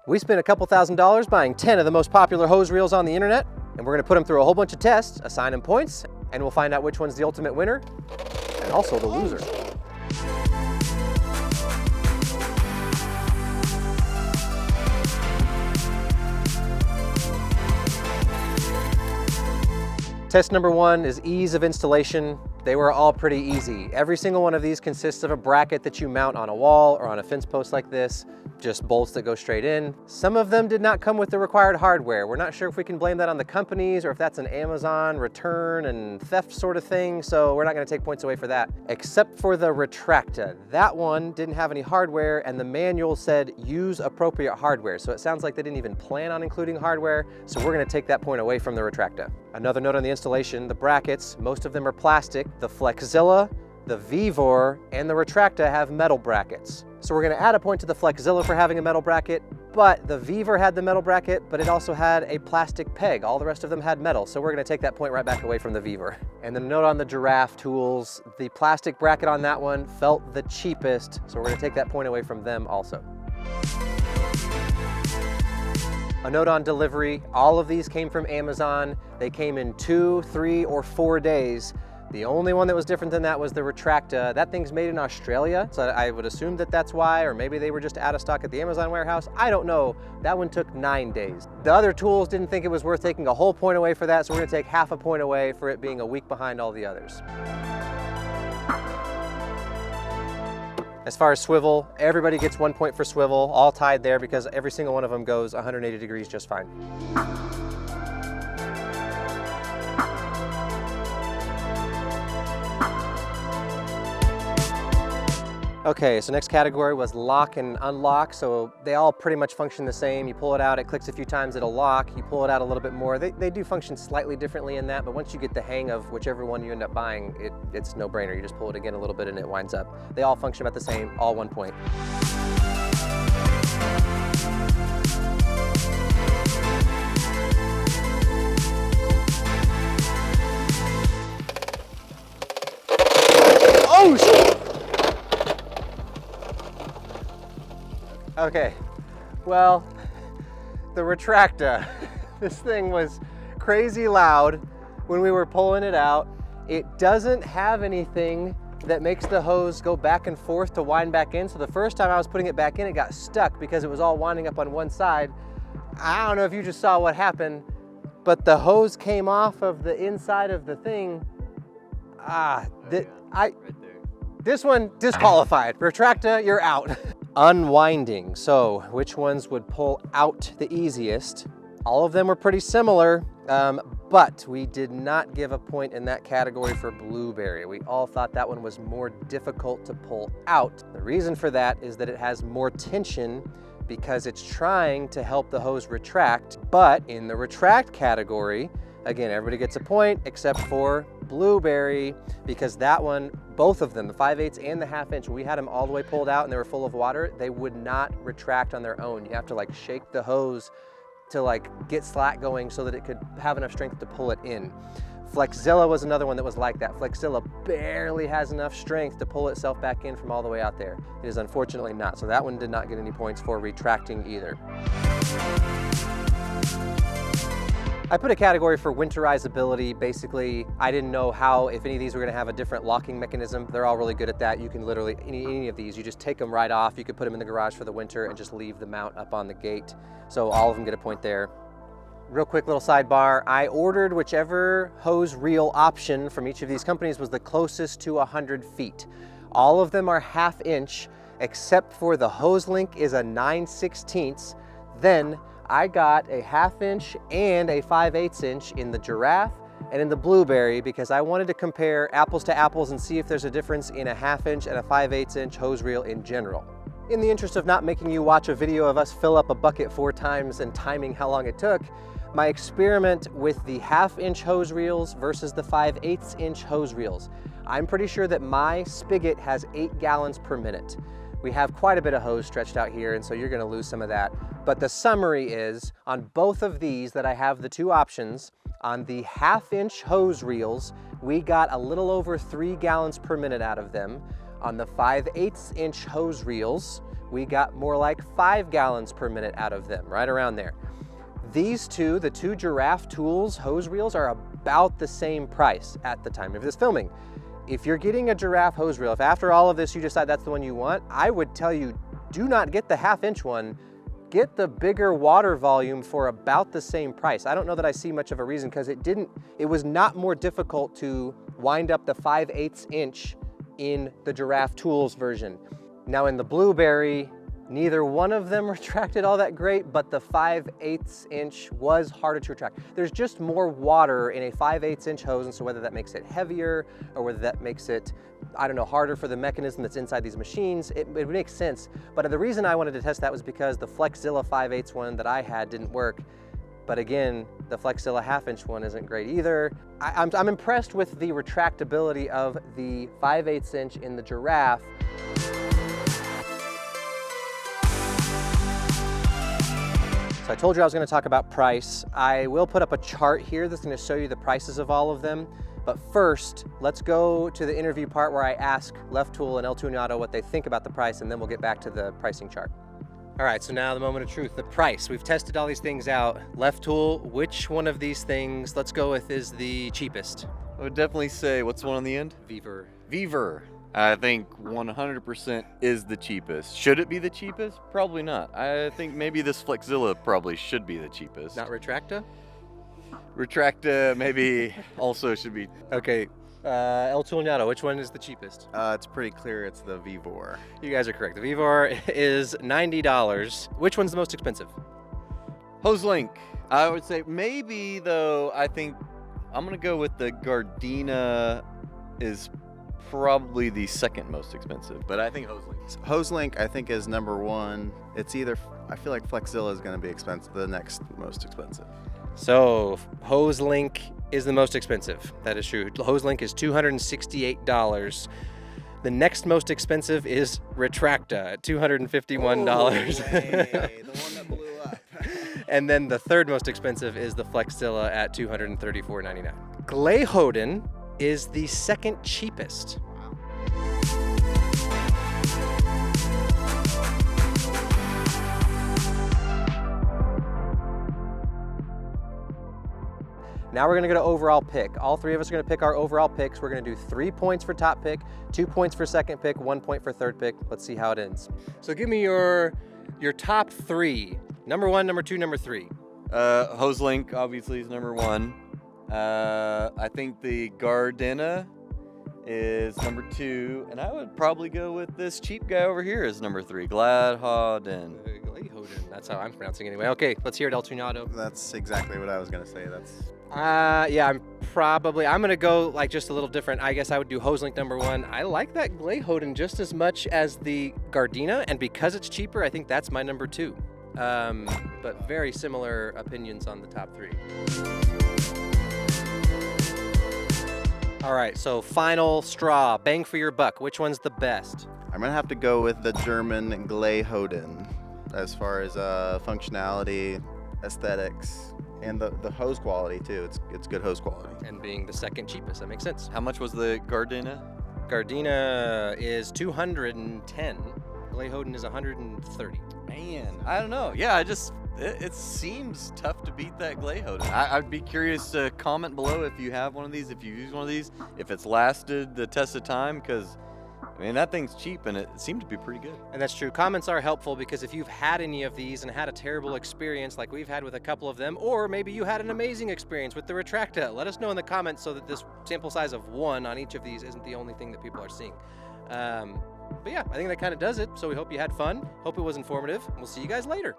We spent a couple $1,000s buying 10 of the most popular hose reels on the internet, and we're gonna put them through a whole bunch of tests, assign them points, and we'll find out which one's the ultimate winner, and also the loser. Test number one is ease of installation. They were all pretty easy. Every single one of these consists of a bracket that you mount on a wall or on a fence post like this, just bolts that go straight in. Some of them did not come with the required hardware. We're not sure if we can blame that on the companies or if that's an Amazon return and theft sort of thing, so we're not gonna take points away for that. Except for the Retracta. That one didn't have any hardware and the manual said use appropriate hardware, so it sounds like they didn't even plan on including hardware, so we're gonna take that point away from the Retracta. Another note on the installation, the brackets, most of them are plastic. The Flexzilla, the Vevor, and the Retracta have metal brackets. So we're gonna add a point to the Flexzilla for having a metal bracket, but the Vevor had the metal bracket, but it also had a plastic peg. All the rest of them had metal, so we're gonna take that point right back away from the Vevor. And then a note on the Giraffe tools, the plastic bracket on that one felt the cheapest, so we're gonna take that point away from them also. A note on delivery, all of these came from Amazon. They came in 2, 3, or 4 days. The only one that was different than that was the Retracta. That thing's made in Australia, so I would assume that that's why, or maybe they were just out of stock at the Amazon warehouse. I don't know. That one took 9 days. The other tools didn't think it was worth taking a whole point away for that, so we're gonna take half a point away for it being a week behind all the others. As far as swivel, everybody gets 1 point for swivel, all tied there because every single one of them goes 180 degrees just fine. Okay, so next category was lock and unlock. So they all pretty much function the same. You pull it out, it clicks a few times, it'll lock. You pull it out a little bit more. They do function slightly differently in that, but once you get the hang of whichever one you end up buying, it's no brainer. You just pull it again a little bit and it winds up. They all function about the same, all 1 point. Oh, shit! Okay, well, the Retracta, this thing was crazy loud when we were pulling it out. It doesn't have anything that makes the hose go back and forth to wind back in. So the first time I was putting it back in, it got stuck because it was all winding up on one side. I don't know if you just saw what happened, but the hose came off of the inside of the thing. This one disqualified. Retracta, you're out. Unwinding, so which ones would pull out the easiest? All of them were pretty similar, but we did not give a point in that category for Blueberry. We all thought that one was more difficult to pull out. The reason for that is that it has more tension because it's trying to help the hose retract, but in the retract category, again, everybody gets a point except for Blueberry, because that one, both of them, the 5/8 and the 1/2 inch, we had them all the way pulled out and they were full of water. They would not retract on their own. You have to like shake the hose to like get slack going so that it could have enough strength to pull it in. Flexzilla was another one that was like that. Flexzilla barely has enough strength to pull itself back in from all the way out there. It is unfortunately not. So that one did not get any points for retracting either. I put a category for winterizability. Basically, I didn't know if any of these were gonna have a different locking mechanism. They're all really good at that. You can literally, any of these, you just take them right off. You could put them in the garage for the winter and just leave the mount up on the gate. So all of them get a point there. Real quick little sidebar, I ordered whichever hose reel option from each of these companies was the closest to 100 feet. All of them are 1/2 inch, except for the hose link is a 9/16. Then I got a 1/2 inch and a 5/8 inch in the Giraffe and in the Blueberry because I wanted to compare apples to apples and see if there's a difference in a 1/2 inch and a 5/8 inch hose reel in general. In the interest of not making you watch a video of us fill up a bucket 4 times and timing how long it took, my experiment with the 1/2 inch hose reels versus the 5/8 inch hose reels. I'm pretty sure that my spigot has 8 gallons per minute. We have quite a bit of hose stretched out here, and so you're gonna lose some of that. But the summary is, on both of these that I have the 2 options, on the 1/2 inch hose reels, we got a little over 3 gallons per minute out of them. On the 5/8 inch hose reels, we got more like 5 gallons per minute out of them, right around there. These two, the two Giraffe Tools hose reels, are about the same price at the time of this filming. If you're getting a Giraffe hose reel, if after all of this you decide that's the one you want, I would tell you, do not get the 1/2 inch one. Get the bigger water volume for about the same price. I don't know that I see much of a reason, because it was not more difficult to wind up the 5/8 inch in the Giraffe Tools version. Now in the Blueberry, neither one of them retracted all that great, but the 5/8 inch was harder to retract. There's just more water in a 5/8 inch hose, and so whether that makes it heavier or whether that makes it, I don't know, harder for the mechanism that's inside these machines, it makes sense. But the reason I wanted to test that was because the Flexzilla 5/8 one that I had didn't work. But again, the Flexzilla 1/2 inch one isn't great either. I'm impressed with the retractability of the 5/8 inch in the Giraffe. So I told you I was going to talk about price. I will put up a chart here that's going to show you the prices of all of them. But first, let's go to the interview part where I ask Left Tool and El Tuñado what they think about the price, and then we'll get back to the pricing chart. All right, so now the moment of truth, the price. We've tested all these things out. Left Tool, which one of these things, let's go with, is the cheapest? I would definitely say, what's the one on the end? Weaver. Weaver. I think 100% is the cheapest. Should it be the cheapest? Probably not. I think maybe this Flexzilla probably should be the cheapest. Not Retracta? Retracta maybe also should be. Okay, El Tuñado, which one is the cheapest? It's pretty clear it's the Vevor. You guys are correct. The Vevor is $90. Which one's the most expensive? HoseLink. I would say maybe, though, I think I'm going to go with the Gardena is probably the second most expensive, but I think HoseLink. HoseLink, I think, is number one. It's either, I feel like Flexzilla is going to be expensive, the next most expensive. So HoseLink is the most expensive. That is true. HoseLink is $268. The next most expensive is Retracta at $251. Oh, hey, the one that blew up. And then the third most expensive is the Flexzilla at $234.99. Glehoden is the second cheapest. Now we're gonna go to overall pick. All three of us are gonna pick our overall picks. We're gonna do 3 points for top pick, 2 points for second pick, 1 point for third pick. Let's see how it ends. So give me your top three. Number one, number two, number three. HoseLink obviously is number one. I think the Gardena is number two, and I would probably go with this cheap guy over here as number three, Glehoden. Glehoden, that's how I'm pronouncing it anyway. Okay, let's hear it, El Tuñado. That's exactly what I was going to say. That's Yeah, I'm gonna go like just a little different. I guess I would do HoseLink number one. I like that Glehoden just as much as the Gardena, and because it's cheaper, I think that's my number two. But very similar opinions on the top three. All right, so final straw, bang for your buck. Which one's the best? I'm going to have to go with the German Glehoden as far as functionality, aesthetics, and the hose quality too. It's good hose quality. And being the second cheapest, that makes sense. How much was the Gardena? Gardena is $210. Glehoden is $130. Man, I don't know. Yeah, it seems tough to beat that Glehoden. I'd be curious to comment below if you have one of these, if you use one of these, if it's lasted the test of time, because I mean, that thing's cheap and it seemed to be pretty good. And that's true. Comments are helpful, because if you've had any of these and had a terrible experience like we've had with a couple of them, or maybe you had an amazing experience with the Retracta, let us know in the comments so that this sample size of 1 on each of these isn't the only thing that people are seeing. But yeah, I think that kind of does it. So we hope you had fun. Hope it was informative. And we'll see you guys later.